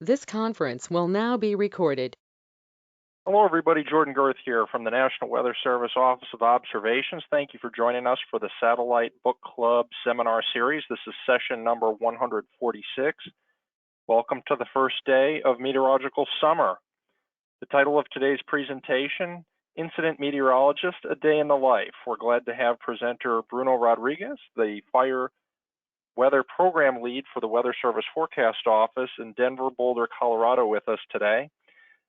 This conference will now be recorded. Hello, everybody. Jordan Girth here from the National Weather Service Office of Observations. Thank you for joining us for the Satellite Book Club Seminar Series. This is session number 146. Welcome to the first day of meteorological summer. The title of today's presentation, Incident Meteorologist, A Day in the Life. We're glad to have presenter Bruno Rodriguez, the Fire Weather Program Lead for the Weather Service Forecast Office in Denver, Boulder, Colorado with us today.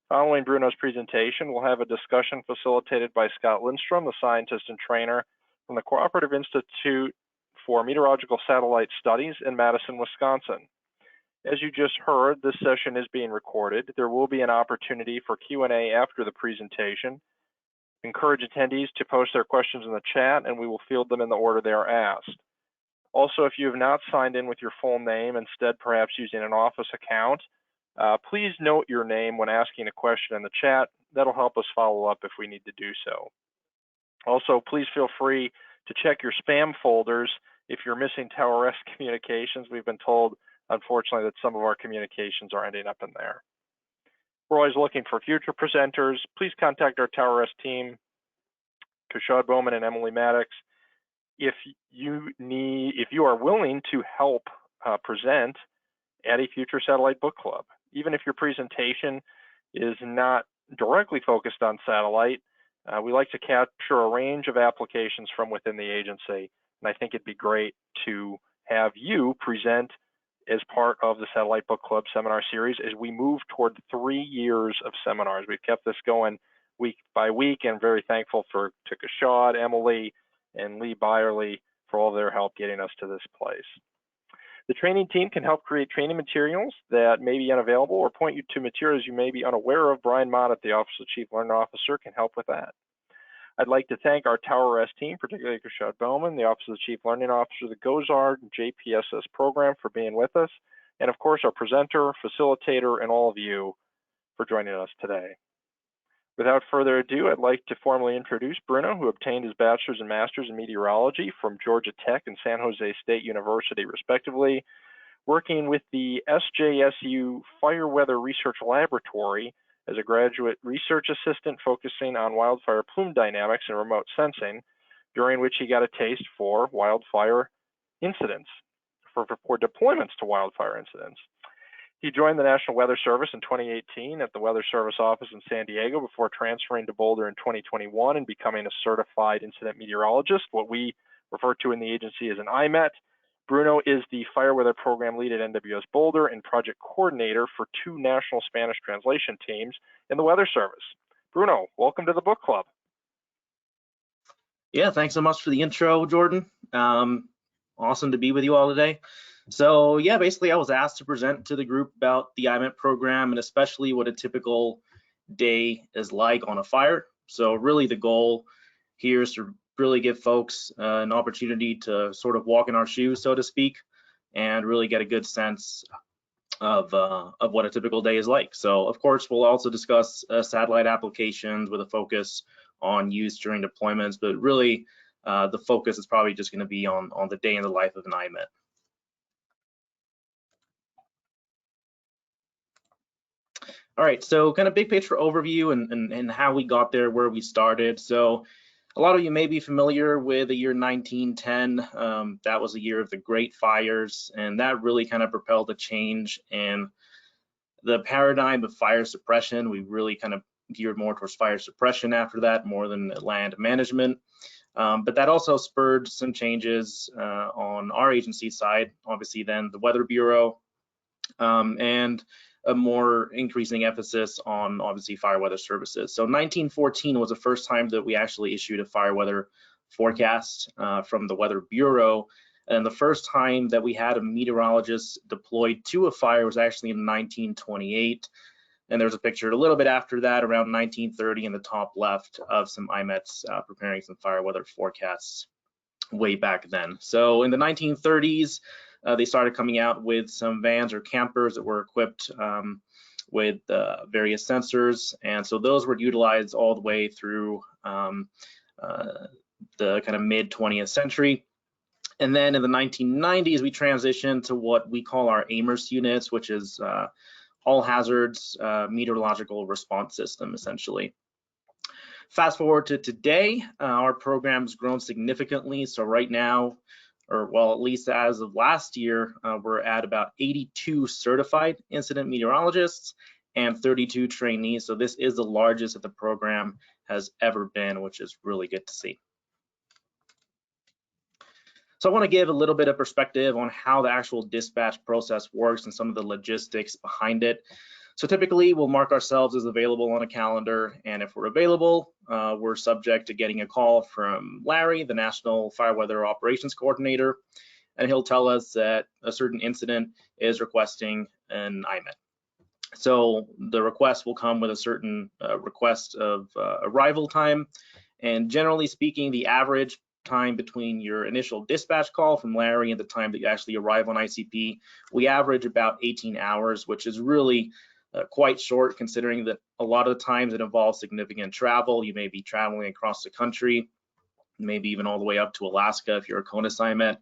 Following Bruno's presentation, we'll have a discussion facilitated by Scott Lindstrom, the scientist and trainer from the Cooperative Institute for Meteorological Satellite Studies in Madison, Wisconsin. As you just heard, this session is being recorded. There will be an opportunity for Q&A after the presentation. Encourage attendees to post their questions in the chat, and we will field them in the order they are asked. Also, if you have not signed in with your full name, instead perhaps using an office account, please note your name when asking a question in the chat. That'll help us follow up if we need to do so. Also, please feel free to check your spam folders if you're missing Tower-S communications. We've been told, unfortunately, that some of our communications are ending up in there. We're always looking for future presenters. Please contact our Tower-S team, Kashad Bowman and Emily Maddox. If you are willing to help present at a future satellite book club, even if your presentation is not directly focused on satellite, we like to capture a range of applications from within the agency, and I think it'd be great to have you present as part of the Satellite Book Club seminar series as we move toward 3 years of seminars. We've kept this going week by week, and very thankful to Kashad, Emily, and Lee Byerly for all their help getting us to this place. The training team can help create training materials that may be unavailable or point you to materials you may be unaware of. Brian Mott at the Office of Chief Learning Officer can help with that. I'd like to thank our Tower-S team, particularly Kashad Bowman, the Office of the Chief Learning Officer, the GOZARD and JPSS program for being with us, and of course our presenter, facilitator, and all of you for joining us today. Without further ado, I'd like to formally introduce Bruno, who obtained his bachelor's and master's in meteorology from Georgia Tech and San Jose State University, respectively, working with the SJSU Fire Weather Research Laboratory as a graduate research assistant focusing on wildfire plume dynamics and remote sensing, during which he got a taste for wildfire incidents, for deployments to wildfire incidents. He joined the National Weather Service in 2018 at the Weather Service office in San Diego before transferring to Boulder in 2021 and becoming a certified incident meteorologist, what we refer to in the agency as an IMET. Bruno is the Fire Weather Program Lead at NWS Boulder and project coordinator for 2 national Spanish translation teams in the Weather Service. Bruno, welcome to the book club. Yeah, thanks so much for the intro, Jordan. Awesome to be with you all today. So yeah, basically I was asked to present to the group about the IMET program and especially what a typical day is like on a fire. So really the goal here is to really give folks an opportunity to sort of walk in our shoes, so to speak, and really get a good sense of what a typical day is like. So of course, we'll also discuss satellite applications with a focus on use during deployments, but really the focus is probably just going to be on the day in the life of an IMET. All right, so kind of big picture overview and how we got there, where we started. So a lot of you may be familiar with the year 1910. That was the year of the Great Fires, and that really kind of propelled a change in the paradigm of fire suppression. We really kind of geared more towards fire suppression after that, more than land management. But that also spurred some changes on our agency side, obviously then the Weather Bureau, and a more increasing emphasis on obviously fire weather services. So 1914 was the first time that we actually issued a fire weather forecast from the Weather Bureau. And the first time that we had a meteorologist deployed to a fire was actually in 1928. And there's a picture a little bit after that, around 1930 in the top left of some IMETs preparing some fire weather forecasts way back then. So in the 1930s, they started coming out with some vans or campers that were equipped with various sensors, and so those were utilized all the way through the kind of mid 20th century. And then in the 1990s, we transitioned to what we call our AMERS units, which is all hazards meteorological response system, essentially. Fast forward to today, our program's grown significantly. So right now, or well, at least as of last year, we're at about 82 certified incident meteorologists and 32 trainees. So this is the largest that the program has ever been, which is really good to see. So I want to give a little bit of perspective on how the actual dispatch process works and some of the logistics behind it. So typically we'll mark ourselves as available on a calendar, and if we're available, we're subject to getting a call from Larry, the National Fire Weather Operations Coordinator, and he'll tell us that a certain incident is requesting an IMET. So the request will come with a certain request of arrival time, and generally speaking, the average time between your initial dispatch call from Larry and the time that you actually arrive on ICP, we average about 18 hours, which is really quite short, considering that a lot of the times it involves significant travel. You may be traveling across the country, maybe even all the way up to Alaska if you're a CONUS IMET.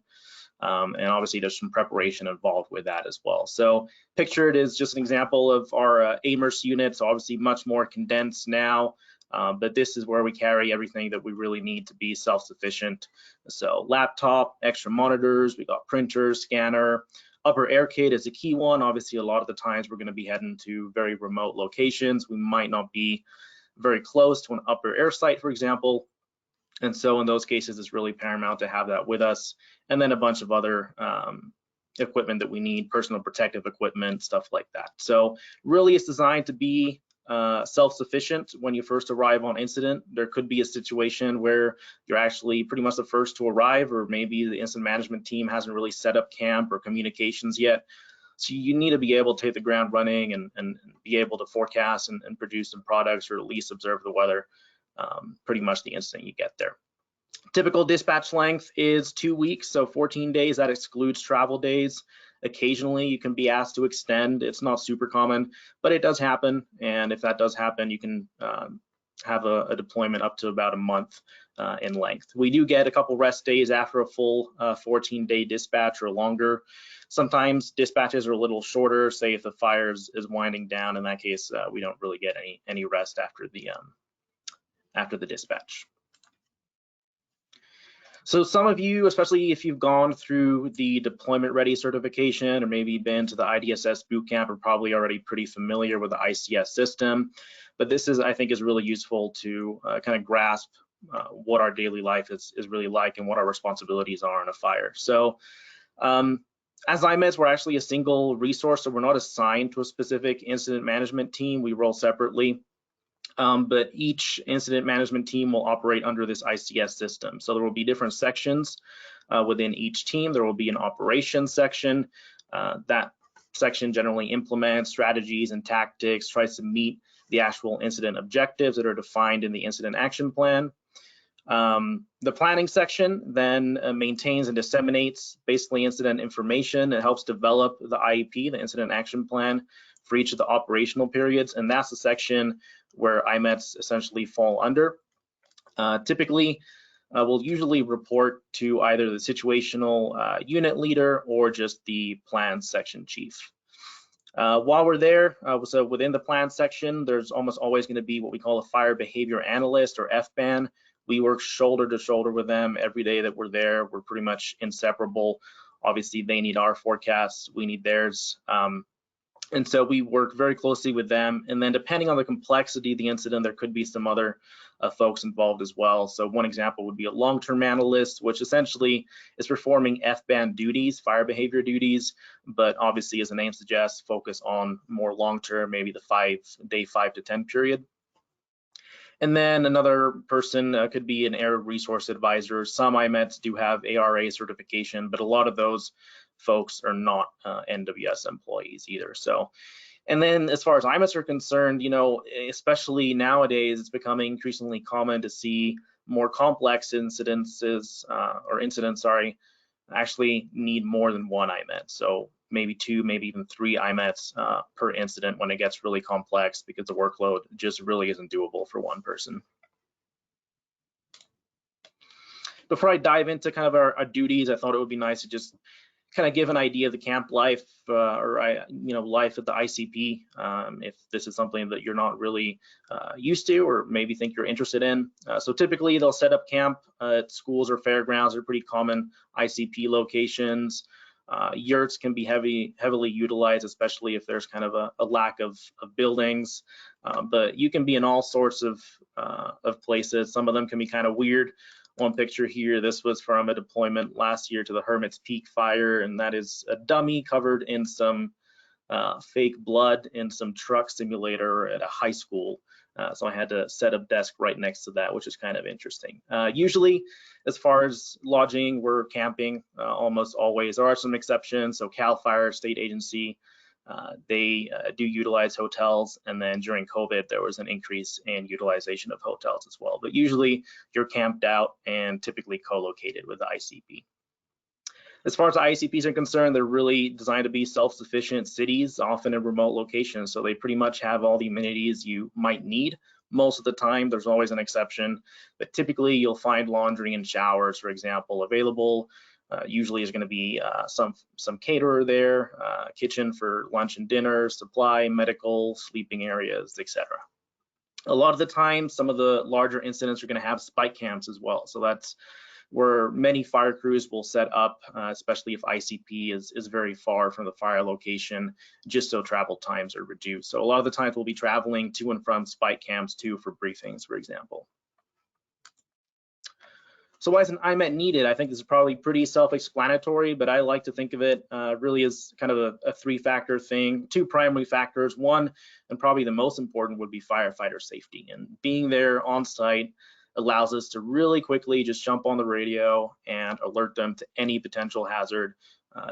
And obviously there's some preparation involved with that as well. So picture it as just an example of our AMERS units, obviously much more condensed now, but this is where we carry everything that we really need to be self-sufficient. So laptop, extra monitors, we got printer, scanner. Upper air kit is a key one. Obviously, a lot of the times we're going to be heading to very remote locations. We might not be very close to an upper air site, for example. And so in those cases, it's really paramount to have that with us. And then a bunch of other equipment that we need, personal protective equipment, stuff like that. So really it's designed to be self-sufficient when you first arrive on incident. There could be a situation where you're actually pretty much the first to arrive, or maybe the incident management team hasn't really set up camp or communications yet. So you need to be able to hit the ground running and be able to forecast and produce some products, or at least observe the weather pretty much the instant you get there. Typical dispatch length is 2 weeks, so 14 days. That excludes travel days. Occasionally you can be asked to extend. It's not super common, but it does happen. And if that does happen, you can have a deployment up to about a month in length. We do get a couple rest days after a full 14-day dispatch or longer. Sometimes dispatches are a little shorter, say if the fire is winding down. In that case, we don't really get any rest after the dispatch. So some of you, especially if you've gone through the deployment ready certification or maybe been to the IDSS bootcamp, are probably already pretty familiar with the ICS system. But this is, I think, is really useful to kind of grasp what our daily life is really like and what our responsibilities are in a fire. So as IMETs, we're actually a single resource, so we're not assigned to a specific incident management team. We roll separately. But each incident management team will operate under this ICS system. So there will be different sections within each team. There will be an operations section. That section generally implements strategies and tactics, tries to meet the actual incident objectives that are defined in the incident action plan. The planning section then maintains and disseminates basically incident information. It helps develop the IEP, the incident action plan, for each of the operational periods, and that's the section where IMETs essentially fall under. Typically, we'll usually report to either the situational unit leader or just the plan section chief. While we're there, so within the plan section, there's almost always going to be what we call a fire behavior analyst, or FBAN. We work shoulder to shoulder with them every day that we're there. We're pretty much inseparable. Obviously, they need our forecasts, we need theirs. And so we work very closely with them. And then depending on the complexity of the incident, there could be some other folks involved as well. So one example would be a long-term analyst, which essentially is performing FBAN duties, fire behavior duties, but obviously, as the name suggests, focus on more long-term, maybe the day 5 to 10 period. And then another person could be an air resource advisor. Some IMETs do have ARA certification, but a lot of those folks are not NWS employees either. So, and then as far as IMETs are concerned, you know, especially nowadays, it's becoming increasingly common to see more complex incidents, actually need more than one IMET. So maybe 2, maybe even 3 IMETs per incident when it gets really complex, because the workload just really isn't doable for one person. Before I dive into kind of our duties, I thought it would be nice to just kind of give an idea of the camp life life at the ICP, if this is something that you're not really used to or maybe think you're interested in. So typically they'll set up camp at schools or fairgrounds. They're pretty common ICP locations. Yurts can be heavily utilized, especially if there's kind of a lack of buildings. But you can be in all sorts of places. Some of them can be kind of weird. One picture here, this was from a deployment last year to the Hermit's Peak fire, and that is a dummy covered in some fake blood in some truck simulator at a high school. So I had to set up desk right next to that, which is kind of interesting. Usually, as far as lodging, we're camping almost always. There are some exceptions. So CAL FIRE, state agency, they do utilize hotels, and then during COVID, there was an increase in utilization of hotels as well. But usually, you're camped out and typically co-located with the ICP. As far as the ICPs are concerned, they're really designed to be self-sufficient cities, often in remote locations. So they pretty much have all the amenities you might need. Most of the time, there's always an exception, but typically you'll find laundry and showers, for example, available. Usually is going to be some caterer there, kitchen for lunch and dinner, supply, medical, sleeping areas, etc. A lot of the time, some of the larger incidents are going to have spike camps as well. So that's where many fire crews will set up, especially if ICP is very far from the fire location, just so travel times are reduced. So a lot of the times we'll be traveling to and from spike camps too for briefings, for example. So why is an IMET needed? I think this is probably pretty self-explanatory, but I like to think of it really as kind of a three-factor thing, two primary factors. One, and probably the most important, would be firefighter safety. And being there on site allows us to really quickly just jump on the radio and alert them to any potential hazard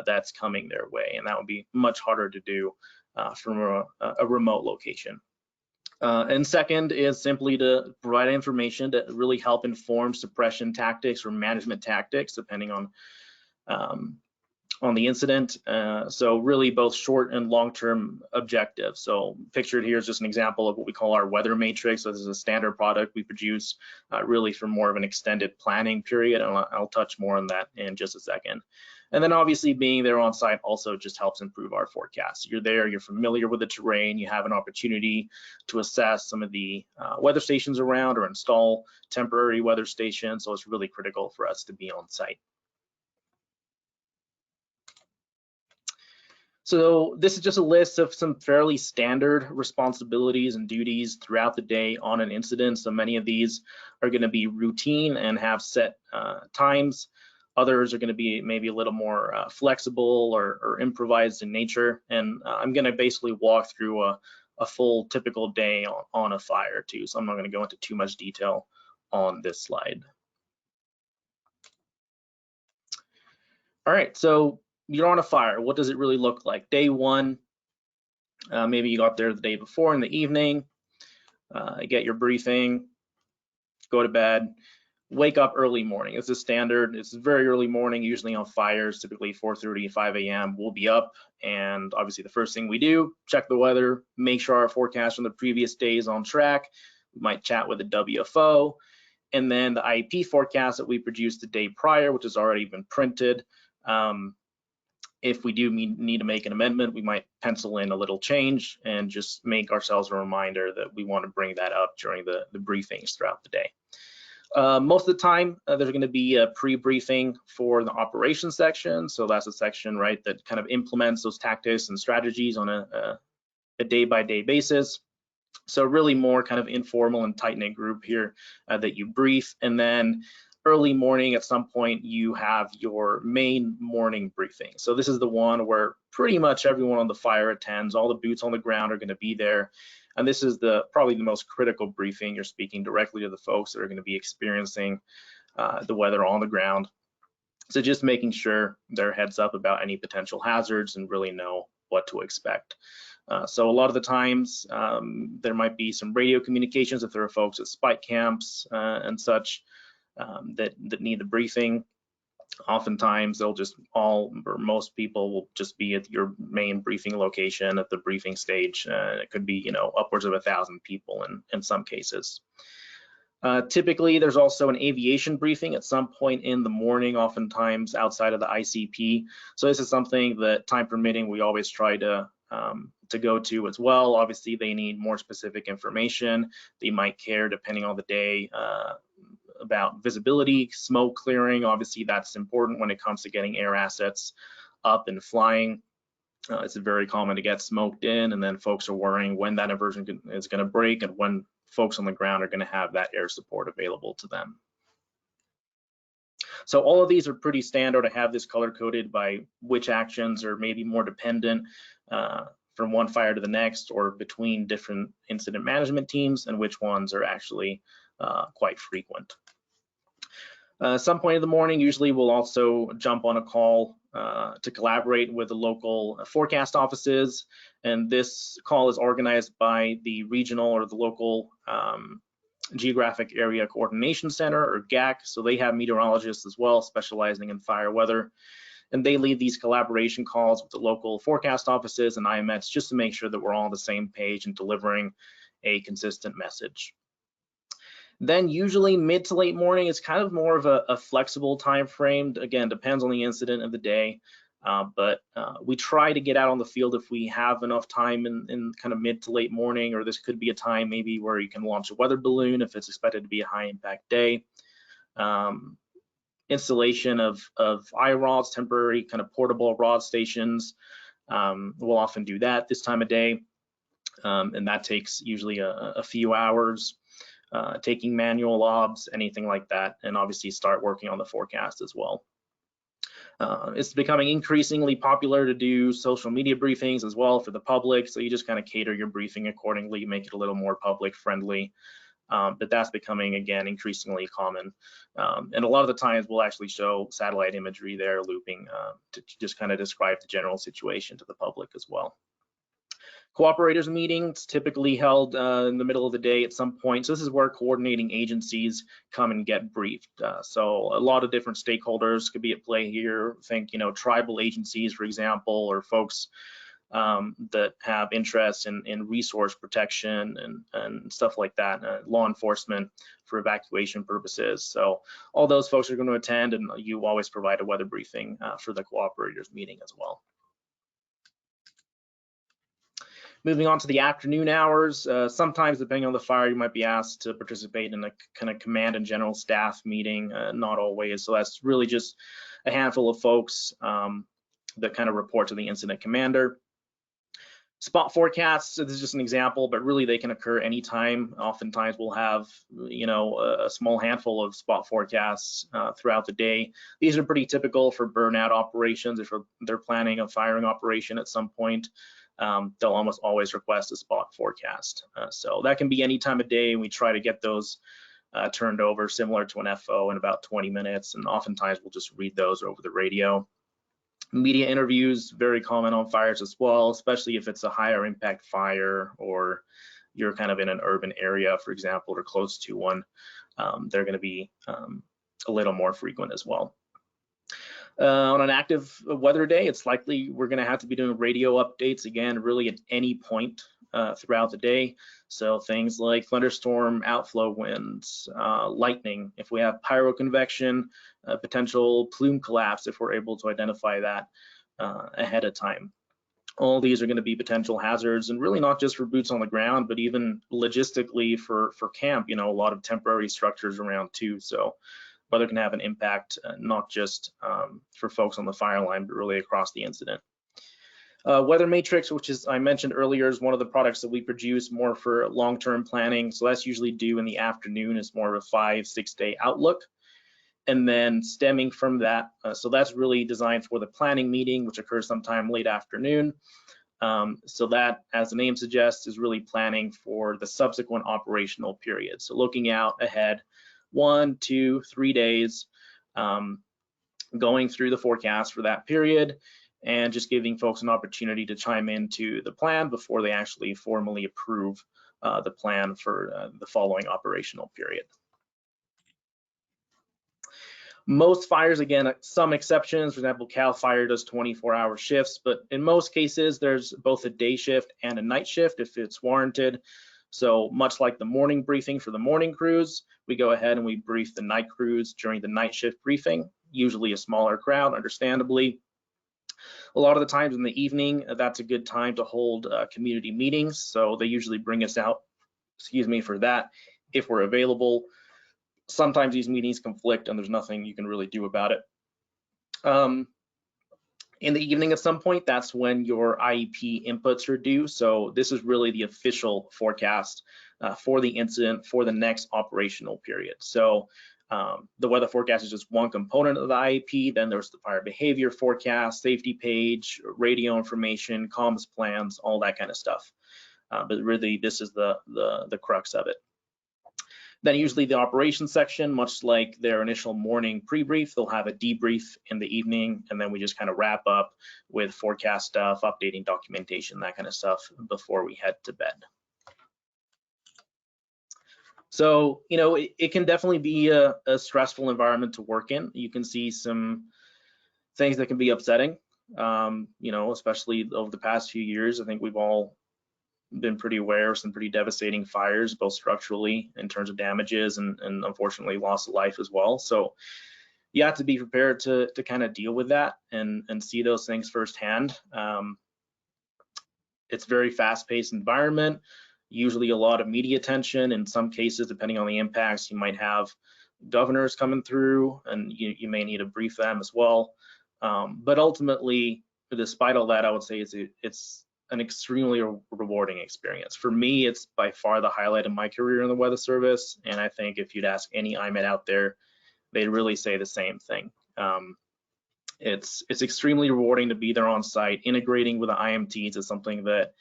that's coming their way. And that would be much harder to do from a remote location. And second is simply to provide information to really help inform suppression tactics or management tactics, depending on the incident. So really both short and long-term objectives. So pictured here is just an example of what we call our weather matrix. So this is a standard product we produce really for more of an extended planning period. And I'll touch more on that in just a second. And then obviously being there on site also just helps improve our forecast. You're there, you're familiar with the terrain, you have an opportunity to assess some of the weather stations around or install temporary weather stations. So it's really critical for us to be on site. So this is just a list of some fairly standard responsibilities and duties throughout the day on an incident. So many of these are going to be routine and have set times. Others are going to be maybe a little more flexible or improvised in nature. And I'm going to basically walk through a full typical day on a fire too. So I'm not going to go into too much detail on this slide. All right, so you're on a fire. What does it really look like? Day one, maybe you got there the day before in the evening, get your briefing, go to bed, wake up early morning. This is standard. It's very early morning, usually on fires, typically 4:30, 5 a.m. We'll be up, and obviously the first thing we do, check the weather, make sure our forecast from the previous day is on track. We might chat with the WFO, and then the IEP forecast that we produced the day prior, which has already been printed. If we do need to make an amendment, we might pencil in a little change and just make ourselves a reminder that we want to bring that up during the briefings throughout the day. Most of the time, there's going to be a pre-briefing for the operations section. So that's a section, right, that kind of implements those tactics and strategies on a day-by-day basis. So really more kind of informal and tight-knit group here that you brief. And then early morning, at some point, you have your main morning briefing. So this is the one where pretty much everyone on the fire attends. All the boots on the ground are going to be there. And this is probably the most critical briefing. You're speaking directly to the folks that are going to be experiencing the weather on the ground. So just making sure they're heads up about any potential hazards and really know what to expect. So a lot of the times there might be some radio communications if there are folks at spike camps and such that need the briefing. Oftentimes they'll just most people will just be at your main briefing location at the briefing stage. It could be, upwards of 1,000 people in some cases. Typically, there's also an aviation briefing at some point in the morning, oftentimes outside of the ICP. So this is something that, time permitting, we always try to go to as well. Obviously, they need more specific information. They might care, depending on the day, about visibility, smoke clearing. Obviously, that's important when it comes to getting air assets up and flying. It's very common to get smoked in, and then folks are worrying when that inversion is going to break and when folks on the ground are going to have that air support available to them. So all of these are pretty standard. I have this color coded by which actions are maybe more dependent from one fire to the next or between different incident management teams, and which ones are actually quite frequent. Some point in the morning, usually we'll also jump on a call to collaborate with the local forecast offices. And this call is organized by the regional or the local Geographic Area Coordination Center, or GAC. So they have meteorologists as well, specializing in fire weather. And they lead these collaboration calls with the local forecast offices and IMETs just to make sure that we're all on the same page and delivering a consistent message. Then usually mid to late morning is kind of more of a flexible time frame. Again, depends on the incident of the day, but we try to get out on the field if we have enough time in kind of mid to late morning, or this could be a time maybe where you can launch a weather balloon if it's expected to be a high impact day. Installation of I-rods, temporary kind of portable rod stations. We'll often do that this time of day, and that takes usually a few hours. Taking manual obs, anything like that, and obviously start working on the forecast as well. It's becoming increasingly popular to do social media briefings as well for the public, so you just kind of cater your briefing accordingly, make it a little more public friendly. But that's becoming, again, increasingly common. And a lot of the times we'll actually show satellite imagery there looping to just kind of describe the general situation to the public as well. Cooperators meetings typically held in the middle of the day at some point. So this is where coordinating agencies come and get briefed. So a lot of different stakeholders could be at play here. Think, tribal agencies, for example, or folks that have interest in resource protection and stuff like that, law enforcement for evacuation purposes. So all those folks are going to attend, and you always provide a weather briefing for the cooperators meeting as well. Moving on to the afternoon hours, sometimes depending on the fire, you might be asked to participate in a kind of command and general staff meeting, not always. So that's really just a handful of folks that kind of report to the incident commander. Spot forecasts, so this is just an example, but really they can occur anytime. Oftentimes we'll have, a small handful of spot forecasts throughout the day. These are pretty typical for burnout operations. If they're planning a firing operation at some point, they'll almost always request a spot forecast. So that can be any time of day, and we try to get those turned over similar to an FO in about 20 minutes, and oftentimes we'll just read those over the radio. Media interviews, very common on fires as well, especially if it's a higher impact fire or you're kind of in an urban area, for example, or close to one. They're going to be a little more frequent as well. On an active weather day, it's likely we're going to have to be doing radio updates again, really at any point throughout the day. So things like thunderstorm, outflow winds, lightning, if we have pyroconvection, potential plume collapse, if we're able to identify that ahead of time. All these are going to be potential hazards, and really not just for boots on the ground, but even logistically for camp, a lot of temporary structures around too. So weather can have an impact, not just for folks on the fire line, but really across the incident. Weather Matrix, which I mentioned earlier, is one of the products that we produce more for long-term planning. So that's usually due in the afternoon. It's more of a 5-6 day outlook. And then stemming from that, so that's really designed for the planning meeting, which occurs sometime late afternoon. So that, as the name suggests, is really planning for the subsequent operational period. So looking out ahead 1, 2, 3 days, going through the forecast for that period, and just giving folks an opportunity to chime into the plan before they actually formally approve the plan for the following operational period. Most fires, again, some exceptions, for example, CAL FIRE does 24-hour shifts, but in most cases, there's both a day shift and a night shift if it's warranted. So much like the morning briefing for the morning crews, we go ahead and we brief the night crews during the night shift briefing, usually a smaller crowd, understandably. A lot of the times in the evening, that's a good time to hold community meetings. So they usually bring us out, for that if we're available. Sometimes these meetings conflict and there's nothing you can really do about it. In the evening at some point, that's when your IEP inputs are due. So this is really the official forecast for the incident for the next operational period. So the weather forecast is just one component of the IEP. Then there's the fire behavior forecast, safety page, radio information, comms plans, all that kind of stuff. But really, this is the crux of it. Then usually the operations section, much like their initial morning pre-brief, they'll have a debrief in the evening, and then we just kind of wrap up with forecast stuff, updating documentation, that kind of stuff before we head to bed. So, you know, it can definitely be a stressful environment to work in. You can see some things that can be upsetting, you know, especially over the past few years. I think we've all been pretty aware of some pretty devastating fires, both structurally in terms of damages and unfortunately loss of life as well. So you have to be prepared to kind of deal with that and see those things firsthand. It's a very fast-paced environment, usually a lot of media attention. In some cases, depending on the impacts, you might have governors coming through and you may need to brief them as well. But ultimately, despite all that, I would say it's an extremely rewarding experience. For me, it's by far the highlight of my career in the Weather Service, and I think if you'd ask any IMET out there, they'd really say the same thing. It's extremely rewarding to be there on site. Integrating with the IMTs is something that,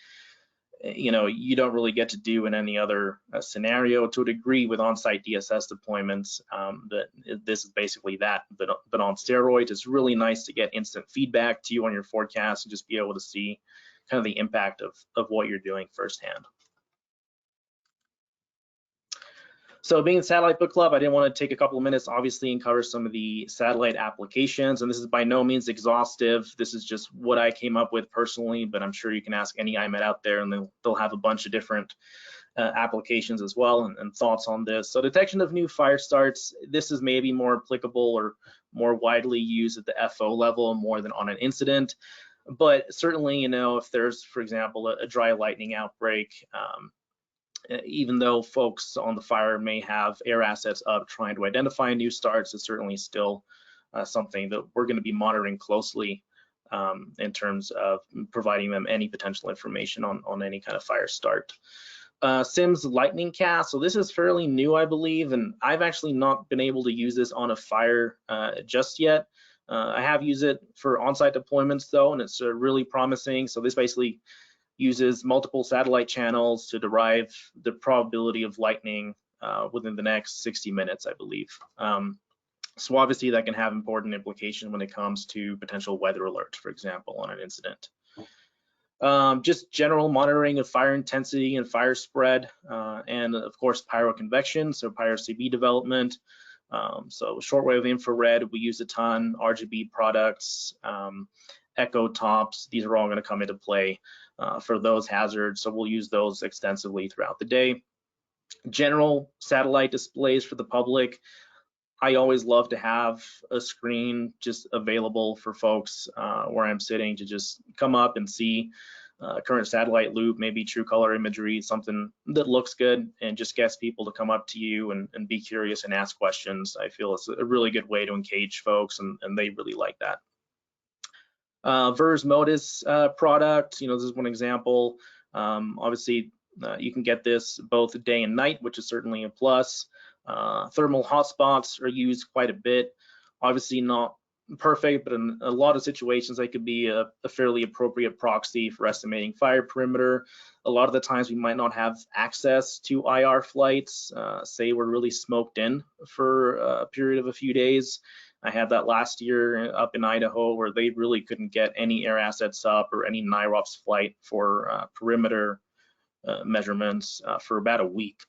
you know, you don't really get to do in any other scenario. To a degree with on-site DSS deployments, this is basically that, but on steroids. It's really nice to get instant feedback to you on your forecast and just be able to see kind of the impact of what you're doing firsthand. So being Satellite Book Club, I didn't want to take a couple of minutes, obviously, and cover some of the satellite applications. And this is by no means exhaustive. This is just what I came up with personally, but I'm sure you can ask any IMET out there and they'll have a bunch of different applications as well and thoughts on this. So detection of new fire starts, this is maybe more applicable or more widely used at the FO level more than on an incident. But certainly, you know, if there's, for example, a dry lightning outbreak, even though folks on the fire may have air assets up trying to identify new starts, it's certainly still something that we're going to be monitoring closely in terms of providing them any potential information on any kind of fire start. SIMS lightning cast, so this is fairly new, I believe, and I've actually not been able to use this on a fire just yet. I have used it for on-site deployments though, and it's really promising. So this basically uses multiple satellite channels to derive the probability of lightning within the next 60 minutes, I believe. So obviously that can have important implications when it comes to potential weather alerts, for example, on an incident. Just general monitoring of fire intensity and fire spread, and of course pyroconvection, so pyro-CB development. So shortwave infrared, we use a ton, RGB products, echo tops, these are all going to come into play for those hazards. So we'll use those extensively throughout the day. General satellite displays for the public. I always love to have a screen just available for folks where I'm sitting to just come up and see current satellite loop, maybe true color imagery, something that looks good and just gets people to come up to you and be curious and ask questions. I feel it's a really good way to engage folks and they really like that. VERS Modus product, you know, this is one example. Obviously, you can get this both day and night, which is certainly a plus. Thermal hotspots are used quite a bit. Obviously not perfect, but in a lot of situations, they could be a fairly appropriate proxy for estimating fire perimeter. A lot of the times we might not have access to IR flights. Say we're really smoked in for a period of a few days. I had that last year up in Idaho where they really couldn't get any air assets up or any NIROPS flight for perimeter measurements for about a week.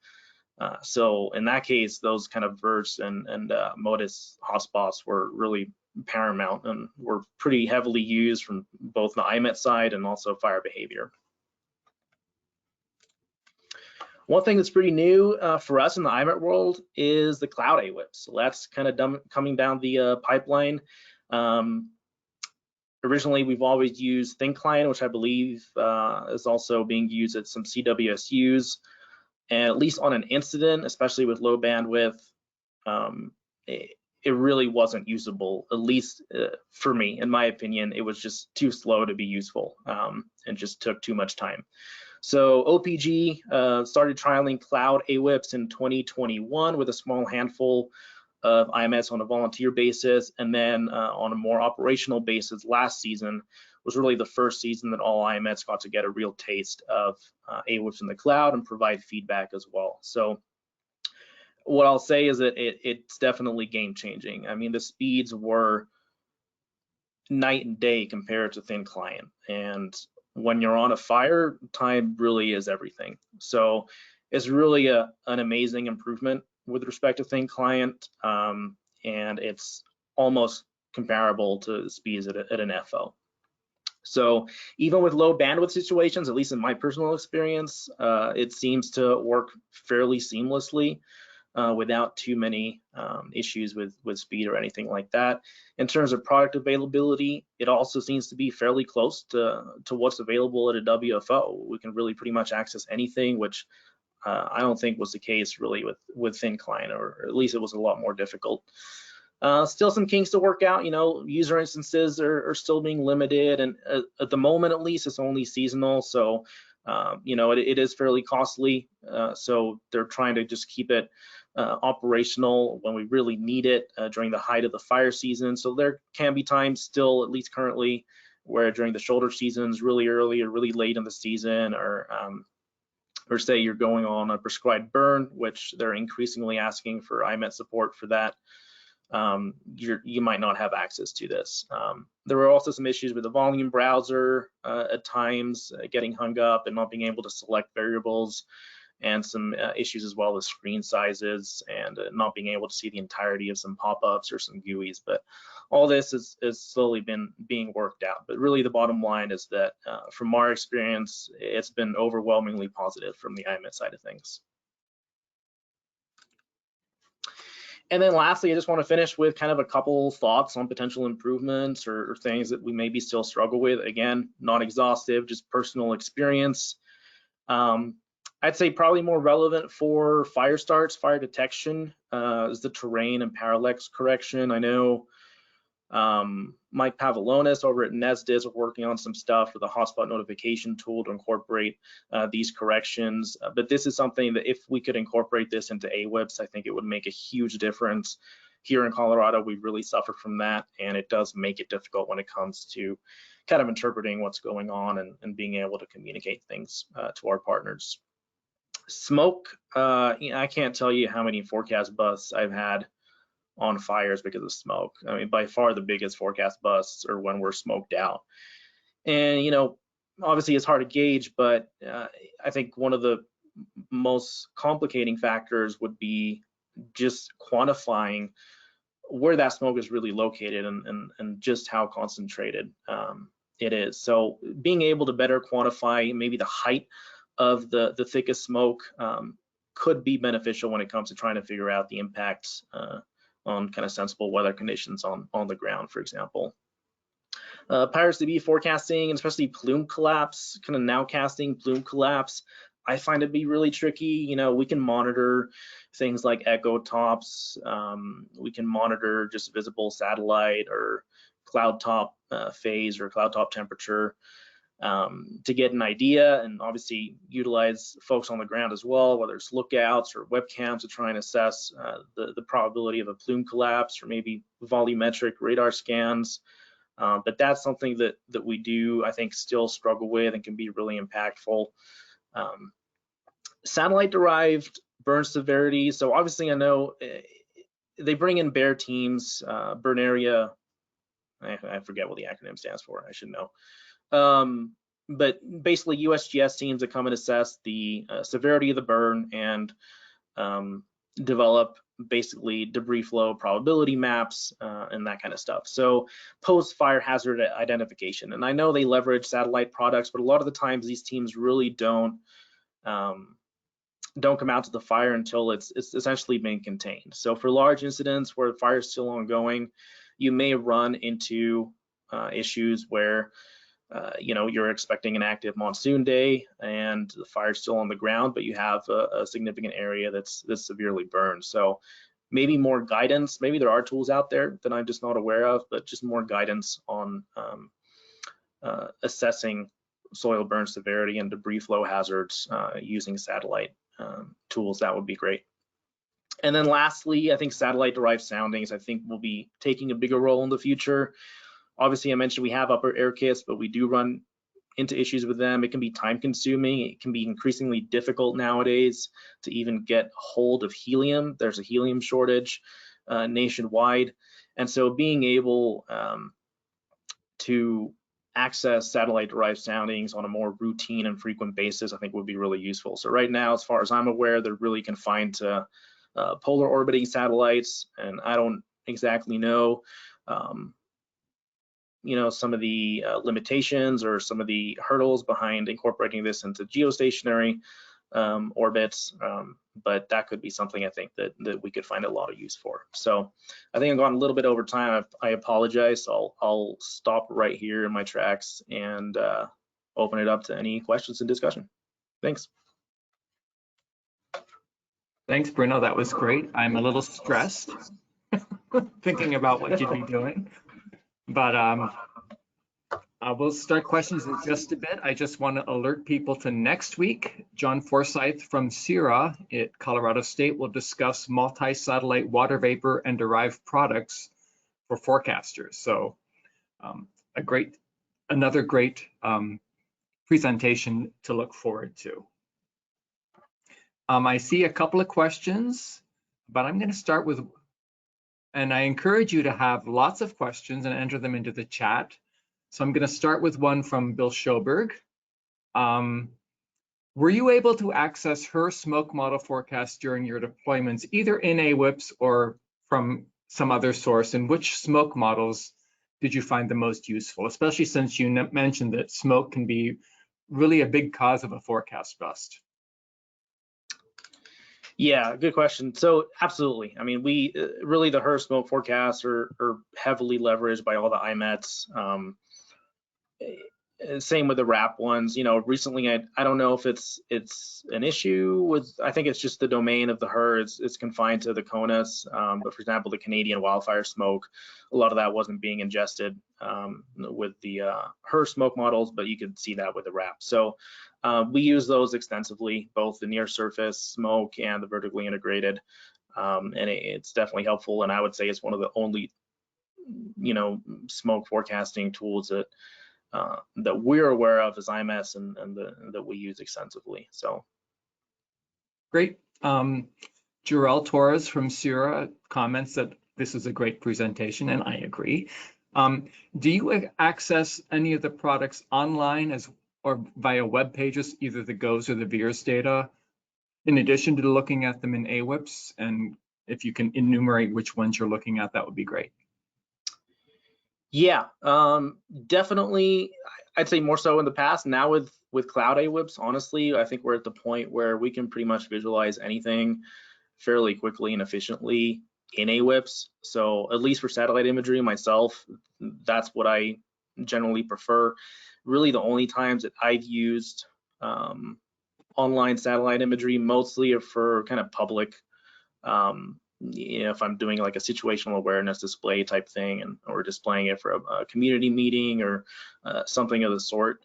So in that case, those kind of VERS and MODIS hotspots were really paramount and were pretty heavily used from both the IMET side and also fire behavior. One thing that's pretty new for us in the IMET world is the cloud AWIPS. So that's kind of coming down the pipeline. Originally, we've always used Thin Client, which I believe is also being used at some CWSUs. And at least on an incident, especially with low bandwidth, it really wasn't usable, at least for me. In my opinion, it was just too slow to be useful and just took too much time. So OPG started trialing cloud AWIPS in 2021 with a small handful of IMETs on a volunteer basis, and then on a more operational basis last season was really the first season that all IMETs got to get a real taste of AWIPS in the cloud and provide feedback as well. So what I'll say is that it's definitely game changing. I mean, the speeds were night and day compared to Thin Client, and when you're on a fire, time really is everything. So it's really an amazing improvement with respect to Thin Client, and it's almost comparable to the speeds at an FO. So even with low bandwidth situations, at least in my personal experience, it seems to work fairly seamlessly without too many issues with speed or anything like that. In terms of product availability, it also seems to be fairly close to what's available at a WFO. We can really pretty much access anything, which I don't think was the case really with Thin Client, or at least it was a lot more difficult. Still some kinks to work out. You know, user instances are still being limited, and at the moment at least it's only seasonal, so you know, it is fairly costly. So they're trying to just keep it operational when we really need it during the height of the fire season. So there can be times still, at least currently, where during the shoulder seasons, really early or really late in the season, or say you're going on a prescribed burn, which they're increasingly asking for IMET support for that, you might not have access to this. There were also some issues with the volume browser at times, getting hung up and not being able to select variables, and some issues as well as screen sizes and not being able to see the entirety of some pop-ups or some GUIs. But all this is slowly being worked out. But really the bottom line is that from our experience, it's been overwhelmingly positive from the IMET side of things. And then lastly, I just want to finish with kind of a couple thoughts on potential improvements or things that we maybe still struggle with. Again, not exhaustive, just personal experience. I'd say probably more relevant for fire starts, fire detection, is the terrain and parallax correction. I know Mike Pavlonis over at NESDIS are working on some stuff for the hotspot notification tool to incorporate these corrections. But this is something that if we could incorporate this into AWIPS, I think it would make a huge difference. Here in Colorado, we really suffer from that, and it does make it difficult when it comes to kind of interpreting what's going on and being able to communicate things to our partners. Smoke, you know, I can't tell you how many forecast busts I've had on fires because of smoke. I mean, by far the biggest forecast busts are when we're smoked out. And, you know, obviously it's hard to gauge, but I think one of the most complicating factors would be just quantifying where that smoke is really located and just how concentrated it is. So being able to better quantify maybe the height of the thickest smoke could be beneficial when it comes to trying to figure out the impacts on kind of sensible weather conditions on the ground, for example. Powers to be forecasting, and especially plume collapse, kind of nowcasting plume collapse, I find it to be really tricky. You know, we can monitor things like echo tops. We can monitor just visible satellite or cloud top phase or cloud top temperature to get an idea, and obviously utilize folks on the ground as well, whether it's lookouts or webcams to try and assess the probability of a plume collapse or maybe volumetric radar scans. But that's something that we do, I think, still struggle with and can be really impactful. Satellite-derived burn severity. So obviously I know they bring in BEAR teams, burn area, I forget what the acronym stands for, I should know. But basically USGS teams that come and assess the severity of the burn and develop basically debris flow probability maps and that kind of stuff. So post fire hazard identification. And I know they leverage satellite products, but a lot of the times these teams really don't don't come out to the fire until it's essentially been contained. So for large incidents where the fire is still ongoing, you may run into issues where you're expecting an active monsoon day and the fire's still on the ground, but you have a significant area that's severely burned. So maybe more guidance. Maybe there are tools out there that I'm just not aware of, but just more guidance on assessing soil burn severity and debris flow hazards using satellite tools. That would be great. And then lastly, I think satellite derived soundings, I think, will be taking a bigger role in the future. Obviously, I mentioned we have upper air kits, but we do run into issues with them. It can be time consuming. It can be increasingly difficult nowadays to even get hold of helium. There's a helium shortage nationwide. And so being able to access satellite derived soundings on a more routine and frequent basis, I think would be really useful. So right now, as far as I'm aware, they're really confined to polar orbiting satellites, and I don't exactly know some of the limitations or some of the hurdles behind incorporating this into geostationary orbits, but that could be something I think that we could find a lot of use for. So I think I've gone a little bit over time. I apologize. So I'll stop right here in my tracks and open it up to any questions and discussion. Thanks. Thanks, Bruno. That was great. I'm a little stressed thinking about what you'd be doing, but we'll start questions in just a bit. I just want to alert people to next week. John Forsyth from CIRA at Colorado State will discuss multi-satellite water vapor and derived products for forecasters. So another great presentation to look forward to. I see a couple of questions, but I'm going to start with, and I encourage you to have lots of questions and enter them into the chat. So I'm going to start with one from Bill Schoberg. Were you able to access her smoke model forecast during your deployments, either in AWIPS or from some other source? And which smoke models did you find the most useful, especially since you mentioned that smoke can be really a big cause of a forecast bust? Yeah, good question. So absolutely. I mean, we really, the HER smoke forecasts are heavily leveraged by all the IMETs. Same with the RAP ones. Recently, I don't know if it's an issue with, I think it's just the domain of the HER. It's confined to the CONUS. But for example, the Canadian wildfire smoke, a lot of that wasn't being ingested with the HER smoke models, but you could see that with the RAP. So we use those extensively, both the near surface smoke and the vertically integrated. And it's definitely helpful. And I would say it's one of the only, smoke forecasting tools that we're aware of as IMS and that we use extensively. So great. Jarell Torres from CIRA comments that this is a great presentation, and I agree. Do you access any of the products online or via web pages, either the GOES or the VIIRS data, in addition to looking at them in AWIPS? And if you can enumerate which ones you're looking at, that would be great. Yeah, definitely. I'd say more so in the past. Now with cloud AWIPS, honestly, I think we're at the point where we can pretty much visualize anything fairly quickly and efficiently in AWIPS. So at least for satellite imagery myself, that's what I generally prefer. Really the only times that I've used online satellite imagery mostly are for kind of public, if I'm doing like a situational awareness display type thing or displaying it for a community meeting or something of the sort,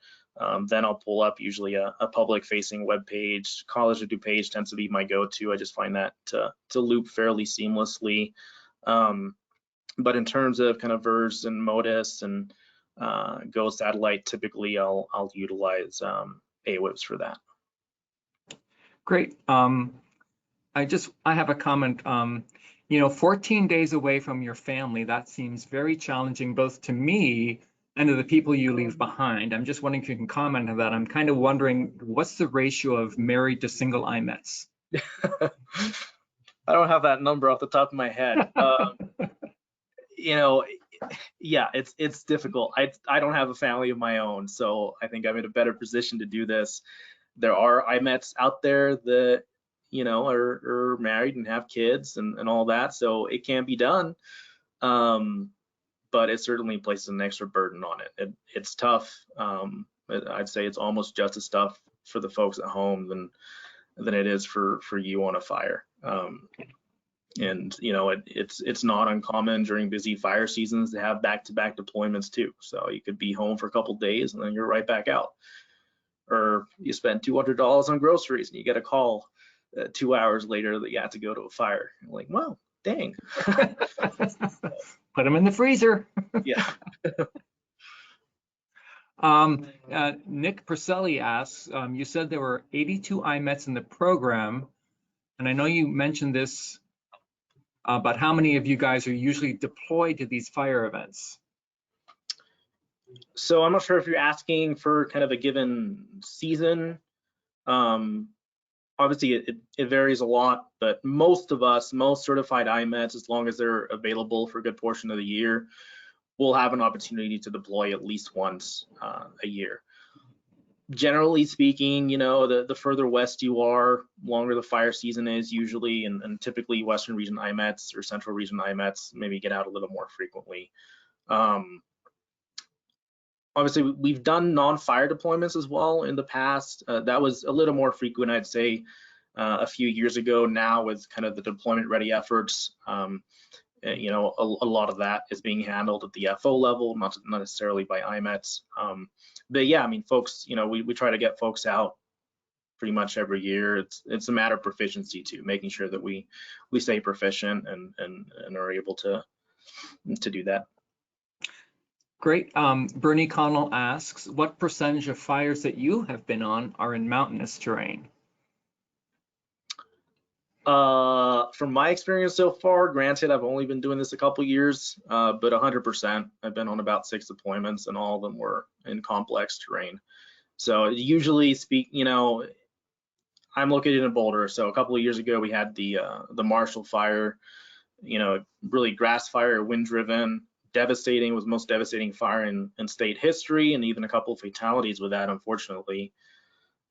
then I'll pull up usually a public facing web page. College of DuPage tends to be my go-to. I just find that to loop fairly seamlessly. But in terms of kind of VIIRS and MODIS and Go satellite, typically I'll utilize AWIPS for that. Great. I have a comment. 14 days away from your family, that seems very challenging both to me and to the people you leave behind. I'm just wondering if you can comment on that. I'm kind of wondering, what's the ratio of married to single IMETs? I don't have that number off the top of my head. Yeah, it's difficult. I don't have a family of my own, so I think I'm in a better position to do this. There are IMETs out there that are married and have kids and all that, so it can be done. But it certainly places an extra burden on it. It's tough. I'd say it's almost just as tough for the folks at home than it is for you on a fire. And it's not uncommon during busy fire seasons to have back-to-back deployments too. So you could be home for a couple days and then you're right back out. Or you spend $200 on groceries and you get a call 2 hours later that you have to go to a fire. You're like, well, dang. Put them in the freezer. Yeah. Nick Perselli asks, you said there were 82 IMETs in the program, and I know you mentioned this, but how many of you guys are usually deployed to these fire events? So I'm not sure if you're asking for kind of a given season. Obviously, it varies a lot, but most certified IMETs, as long as they're available for a good portion of the year, will have an opportunity to deploy at least once a year. Generally speaking, the further west you are, longer the fire season is usually, and typically Western region IMETs or Central region IMETs maybe get out a little more frequently. Obviously, we've done non-fire deployments as well in the past. That was a little more frequent, I'd say, a few years ago. Now, with kind of the deployment-ready efforts, a lot of that is being handled at the FO level, not necessarily by IMETs. But yeah, I mean, folks, we try to get folks out pretty much every year. It's a matter of proficiency too, making sure that we stay proficient and are able to do that. Great. Bernie Connell asks, what percentage of fires that you have been on are in mountainous terrain? From my experience so far, granted, I've only been doing this a couple years, but 100%. I've been on about 6 deployments, and all of them were in complex terrain. So usually I'm located in Boulder. So a couple of years ago, we had the Marshall Fire, really grass fire, wind-driven. Devastating, was the most devastating fire in state history, and even a couple of fatalities with that, unfortunately.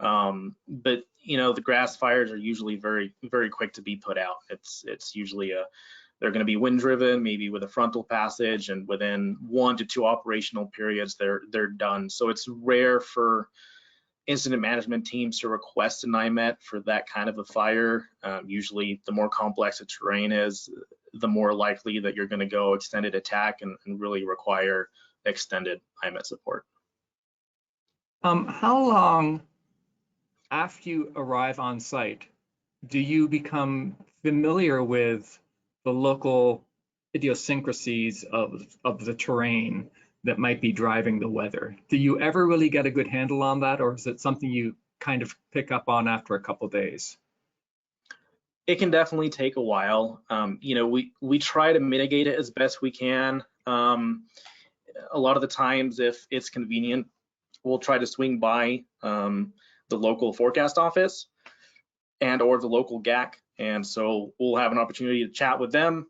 But the grass fires are usually very, very quick to be put out. It's usually they're going to be wind driven, maybe with a frontal passage, and within 1 to 2 operational periods they're done. So it's rare for incident management teams to request an IMET for that kind of a fire. Usually the more complex the terrain is, the more likely that you're going to go extended attack and really require extended IMET support. How long after you arrive on site do you become familiar with the local idiosyncrasies of the terrain that might be driving the weather? Do you ever really get a good handle on that, or is it something you kind of pick up on after a couple days? It can definitely take a while. We try to mitigate it as best we can. A lot of the times, if it's convenient, we'll try to swing by the local forecast office or the local GAC. And so we'll have an opportunity to chat with them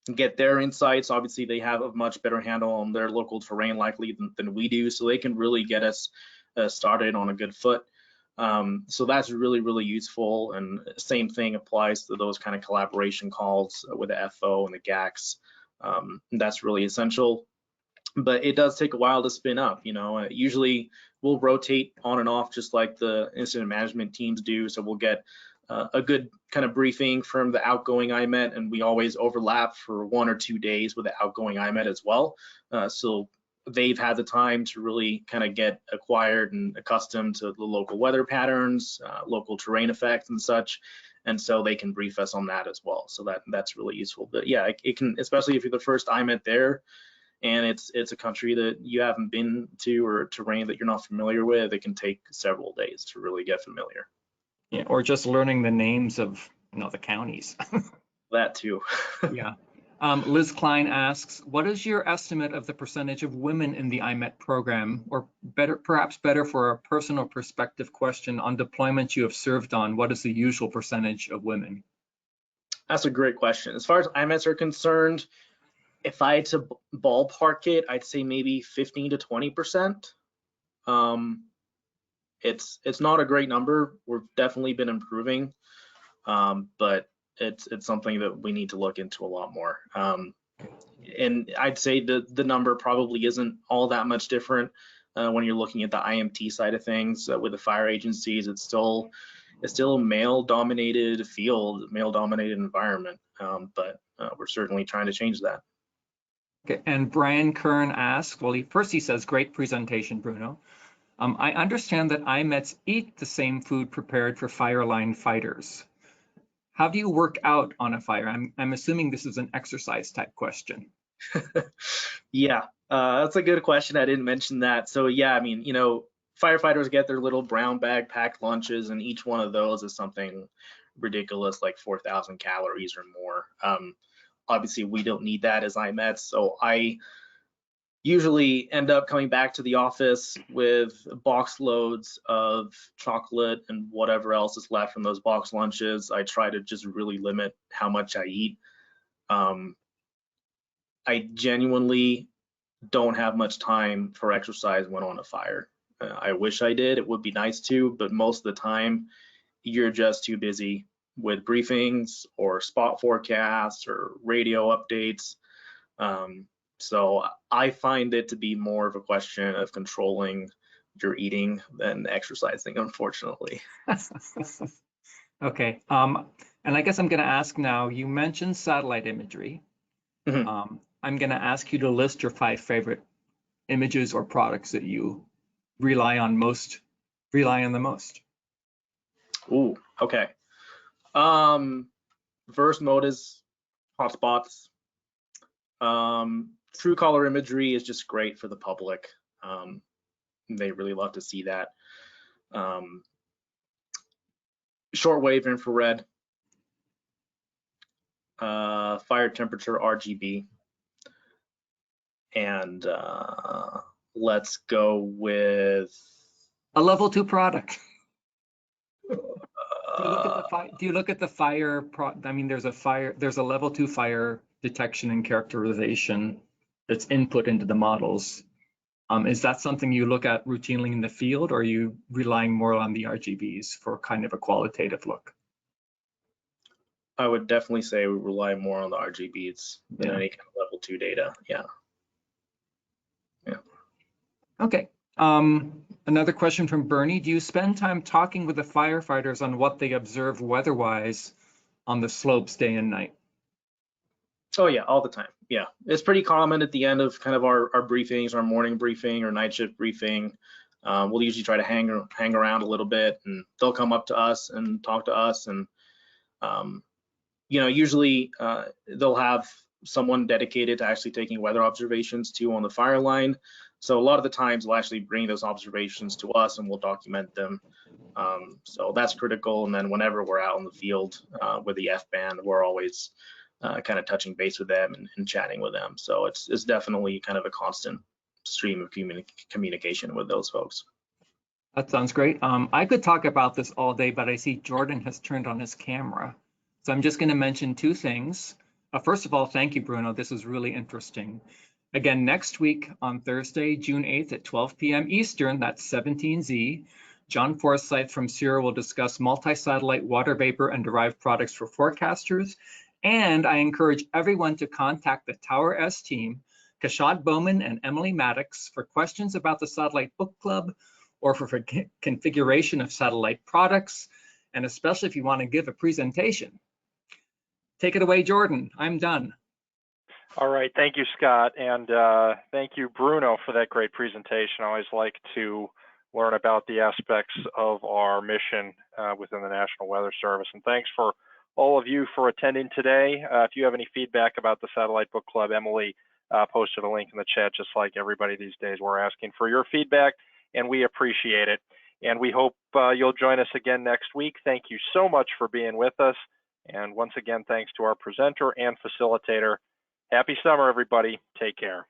and get their insights. Obviously, they have a much better handle on their local terrain likely than we do, so they can really get us started on a good foot. So that's really, really useful, and same thing applies to those kind of collaboration calls with the FO and the GACs. That's really essential, but it does take a while to spin up. Usually we'll rotate on and off just like the incident management teams do. So we'll get a good kind of briefing from the outgoing IMET, and we always overlap for 1 or 2 days with the outgoing IMET as well. So they've had the time to really kind of get acquired and accustomed to the local weather patterns, local terrain effects and such, and so they can brief us on that as well. So that's really useful. But yeah, it can, especially if you're the first IMET there and it's a country that you haven't been to or terrain that you're not familiar with, it can take several days to really get familiar. Yeah, or just learning the names of the counties. That too. Yeah. Liz Klein asks, what is your estimate of the percentage of women in the IMET program, or perhaps better for a personal perspective question, on deployments you have served on, what is the usual percentage of women? That's a great question. As far as IMETs are concerned, if I had to ballpark it, I'd say maybe 15 to 20%. It's not a great number. We've definitely been improving. but it's something that we need to look into a lot more. And I'd say the number probably isn't all that much different when you're looking at the IMT side of things. With the fire agencies, it's still a male-dominated field, male-dominated environment, but we're certainly trying to change that. Okay, and Brian Kern asks, well, he says, great presentation, Bruno. I understand that IMETs eat the same food prepared for fire line fighters. How do you work out on a fire? I'm assuming this is an exercise type question. Yeah, that's a good question. I didn't mention that. So yeah, I mean, firefighters get their little brown bag packed lunches, and each one of those is something ridiculous, like 4,000 calories or more. Obviously, we don't need that as IMETs, so I usually end up coming back to the office with box loads of chocolate and whatever else is left from those box lunches. I try to just really limit how much I eat. I genuinely don't have much time for exercise when on a fire. I wish I did. It would be nice to, but most of the time you're just too busy with briefings or spot forecasts or radio updates. So I find it to be more of a question of controlling your eating than exercising, unfortunately. Okay, and I guess I'm going to ask now, you mentioned satellite imagery. Mm-hmm. I'm going to ask you to list your 5 favorite images or products that you rely on the most. Ooh, okay. Verse mode is hotspots. True color imagery is just great for the public. They really love to see that. Shortwave infrared, fire temperature RGB, and let's go with a level 2 product. Do you look at the fire? I mean, there's a level 2 fire detection and characterization that's input into the models. Is that something you look at routinely in the field, or are you relying more on the RGBs for kind of a qualitative look? I would definitely say we rely more on the RGBs than any kind of level 2 data. Yeah. Okay. Another question from Bernie. Do you spend time talking with the firefighters on what they observe weather-wise on the slopes day and night? Oh yeah, all the time. Yeah, it's pretty common at the end of kind of our briefings, our morning briefing or night shift briefing. We'll usually try to hang around a little bit, and they'll come up to us and talk to us, and usually they'll have someone dedicated to actually taking weather observations too on the fire line. So a lot of the times we'll actually bring those observations to us and we'll document them. So that's critical. And then whenever we're out in the field with the F-band, we're always kind of touching base with them and chatting with them. So it's definitely kind of a constant stream of communication with those folks. That sounds great. I could talk about this all day, but I see Jordan has turned on his camera. So I'm just going to mention 2 things. First of all, thank you, Bruno. This is really interesting. Again, next week on Thursday, June 8th at 12 p.m. Eastern, that's 17Z, John Forsyth from Sierra will discuss multi-satellite water vapor and derived products for forecasters. And I encourage everyone to contact the Tower S team, Kashad Bowman and Emily Maddox, for questions about the Satellite Book Club or for configuration of satellite products, and especially if you want to give a presentation. Take it away, Jordan. I'm done. All right, thank you, Scott, and thank you, Bruno, for that great presentation. I always like to learn about the aspects of our mission within the National Weather Service, and thanks for all of you for attending today. If you have any feedback about the Satellite Book Club, Emily posted a link in the chat. Just like everybody these days, we're asking for your feedback, and we appreciate it. And we hope you'll join us again next week. Thank you so much for being with us. And once again, thanks to our presenter and facilitator. Happy summer, everybody. Take care.